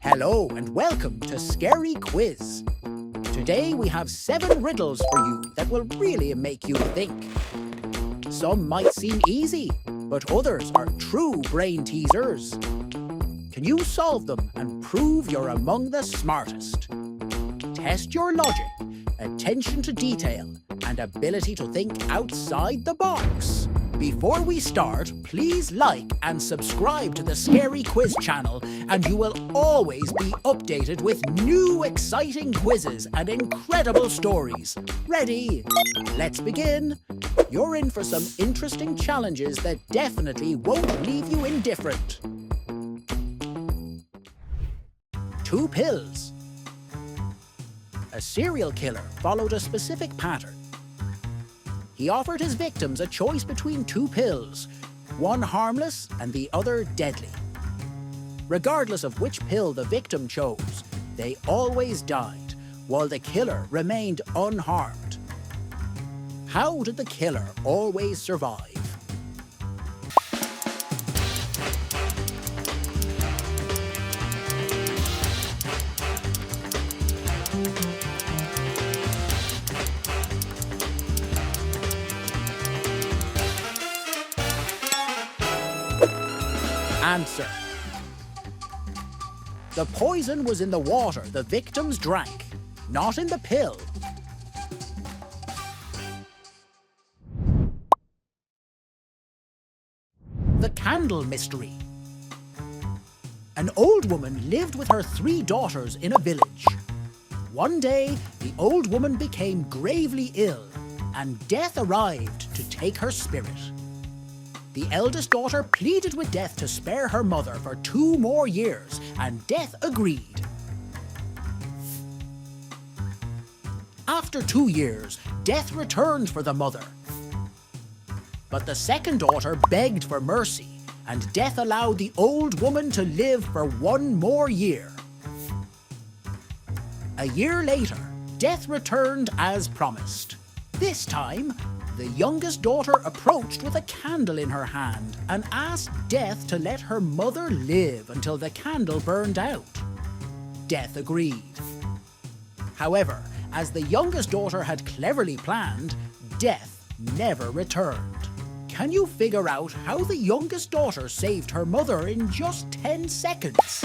Hello and welcome to Scary Quiz. Today we have 7 riddles for you that will really make you think. Some might seem easy, but others are true brain teasers. Can you solve them and prove you're among the smartest? Test your logic, attention to detail, and ability to think outside the box. Before we start, please like and subscribe to the Scary Quiz channel, and you will always be updated with new exciting quizzes and incredible stories. Ready? Let's begin. You're in for some interesting challenges that definitely won't leave you indifferent. 2 pills. A serial killer followed a specific pattern. He offered his victims a choice between 2 pills, one harmless and the other deadly. Regardless of which pill the victim chose, they always died, while the killer remained unharmed. How did the killer always survive? Answer. The poison was in the water the victims drank, not in the pill. The candle mystery. An old woman lived with her 3 daughters in a village. One day, the old woman became gravely ill, and death arrived to take her spirit. The eldest daughter pleaded with Death to spare her mother for 2 more years, and Death agreed. After 2 years, Death returned for the mother. But the second daughter begged for mercy, and Death allowed the old woman to live for 1 more year. A year later, Death returned as promised. This time, the youngest daughter approached with a candle in her hand and asked Death to let her mother live until the candle burned out. Death agreed. However, as the youngest daughter had cleverly planned, Death never returned. Can you figure out how the youngest daughter saved her mother in just 10 seconds?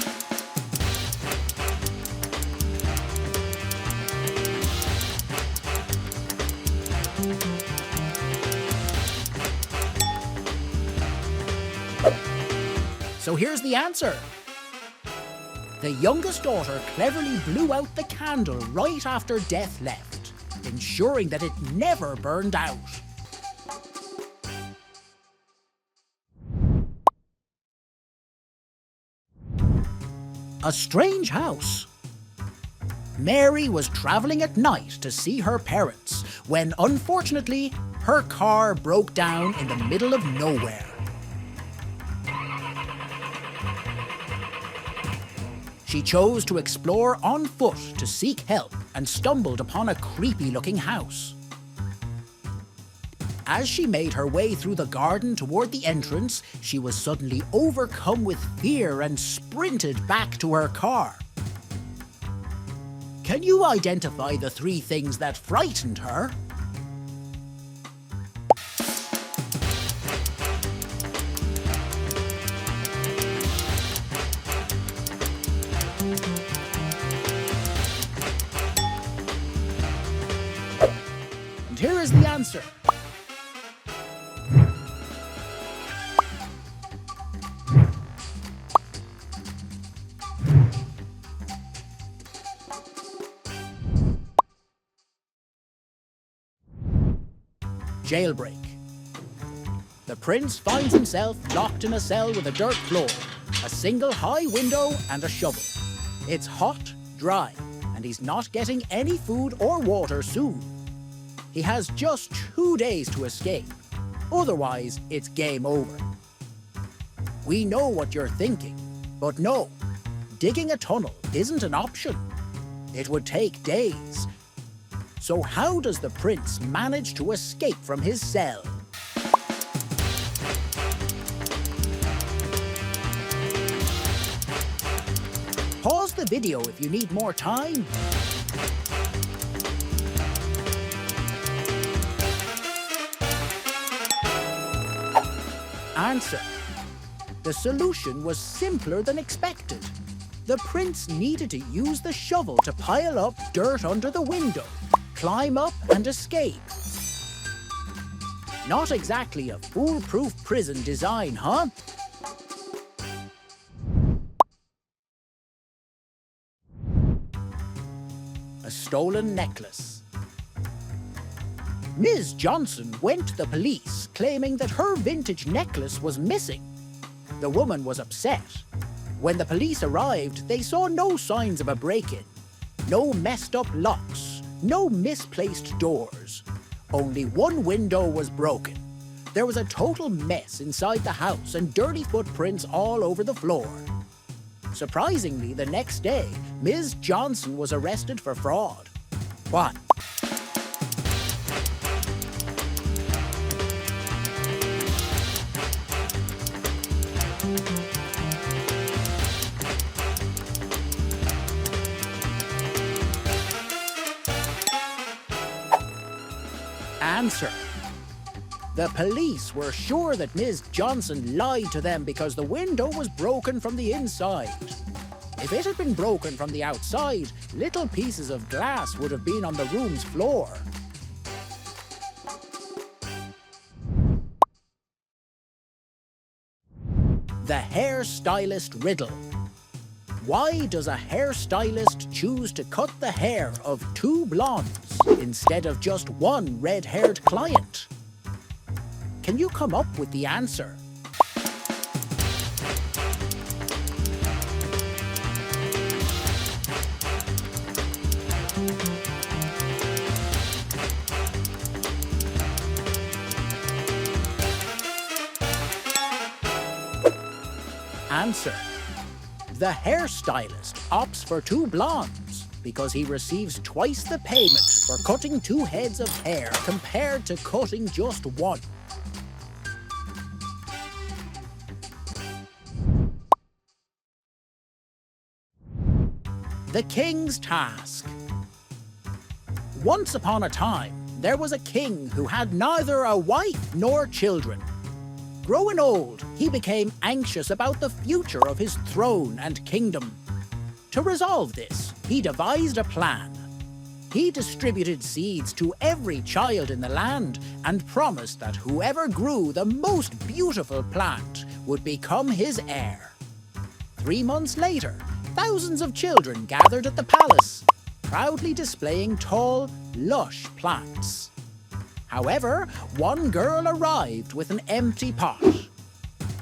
So here's the answer. The youngest daughter cleverly blew out the candle right after Death left, ensuring that it never burned out. A strange house. Mary was traveling at night to see her parents when, unfortunately, her car broke down in the middle of nowhere. She chose to explore on foot to seek help and stumbled upon a creepy-looking house. As she made her way through the garden toward the entrance, she was suddenly overcome with fear and sprinted back to her car. Can you identify the 3 things that frightened her? And here is the answer. Jailbreak. The prince finds himself locked in a cell with a dirt floor, a single high window and a shovel. It's hot, dry, and he's not getting any food or water soon. He has just 2 days to escape. Otherwise, it's game over. We know what you're thinking, but no, digging a tunnel isn't an option. It would take days. So how does the prince manage to escape from his cell? the video if you need more time. Answer. The solution was simpler than expected. The prince needed to use the shovel to pile up dirt under the window, climb up and escape. Not exactly a foolproof prison design, huh? A stolen necklace. Ms. Johnson went to the police claiming that her vintage necklace was missing. The woman was upset. When the police arrived, they saw no signs of a break-in. No messed up locks, no misplaced doors. Only one window was broken. There was a total mess inside the house and dirty footprints all over the floor. Surprisingly, the next day, Ms. Johnson was arrested for fraud. What? Answer. The police were sure that Ms. Johnson lied to them because the window was broken from the inside. If it had been broken from the outside, little pieces of glass would have been on the room's floor. The hairstylist riddle. Why does a hairstylist choose to cut the hair of 2 blondes instead of just one red-haired client? Can you come up with the answer? Answer. The hairstylist opts for 2 blondes because he receives twice the payment for cutting 2 heads of hair compared to cutting just 1. The King's Task. Once upon a time, there was a king who had neither a wife nor children. Growing old, he became anxious about the future of his throne and kingdom. To resolve this, he devised a plan. He distributed seeds to every child in the land and promised that whoever grew the most beautiful plant would become his heir. 3 months later, thousands of children gathered at the palace, proudly displaying tall, lush plants. However, one girl arrived with an empty pot.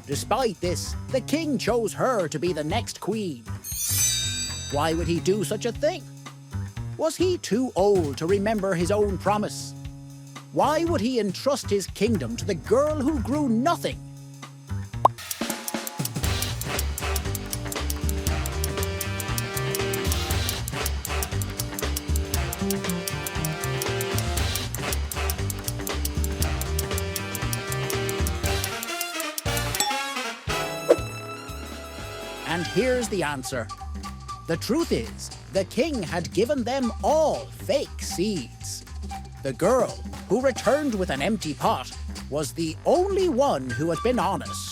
Despite this, the king chose her to be the next queen. Why would he do such a thing? Was he too old to remember his own promise? Why would he entrust his kingdom to the girl who grew nothing? And here's the answer. The truth is, the king had given them all fake seeds. The girl, who returned with an empty pot, was the only one who had been honest.